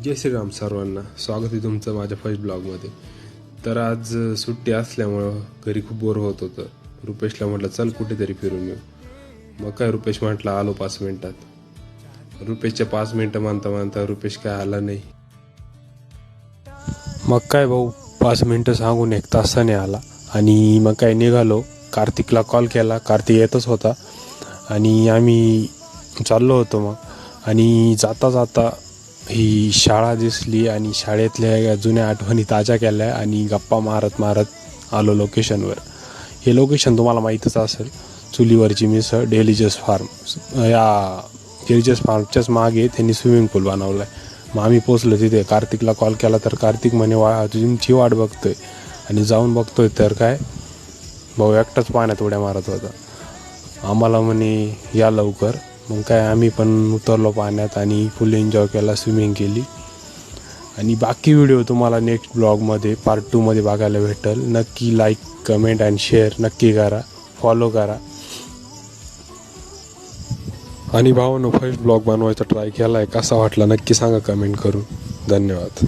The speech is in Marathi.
जय श्रीराम सर्वांना. स्वागत आहे तुमचं माझ्या फर्स्ट ब्लॉगमध्ये. तर आज सुट्टी असल्यामुळं घरी खूप बोर होत होतं. रुपेशला म्हटलं चल कुठेतरी फिरून येऊ. मग काय रुपेश म्हटलं आलो 5 मिनिटात. रुपेशच्या 5 मिनिटं मानता रुपेश काय आला नाही. मग काय भाऊ 5 मिनिटं सांगून 1 तासाने आला आणि मग काय निघालो. कार्तिकला कॉल केला, कार्तिक येतच होता आणि आम्ही चाललो होतो. मग आणि जाता जाता ही शाळा दिसली आणि शाळेतल्या जुन्या आठवणी ताज्या केल्या आणि गप्पा मारत मारत आलो लोकेशनवर. हे लोकेशन तुम्हाला माहीतच असेल, चुलीवरची मिसळ डेलिजस फार्म. या डेलिजस फार्मच्याच मागे त्यांनी स्विमिंग पूल बनवला आहे. मग आम्ही पोचलो तिथे. कार्तिकला कॉल केला तर कार्तिक म्हणे तुमची वाट बघतोय. आणि जाऊन बघतोय तर काय भाऊ एकटाच पाण्यात उड्या मारत होता. आम्हाला म्हणे या लवकर. मग काय आम्ही पण उतरलो पाण्यात आणि फुल एन्जॉय केला, स्विमिंग केली. आणि बाकी व्हिडिओ तुम्हाला नेक्स्ट ब्लॉगमध्ये पार्ट 2मध्ये बघायला भेटेल. नक्की लाईक, कमेंट अँड शेअर नक्की करा, फॉलो करा. आणि भावांनो, फर्स्ट ब्लॉग बनवायचा ट्राय केला आहे, कसा वाटला नक्की सांगा कमेंट करून. धन्यवाद.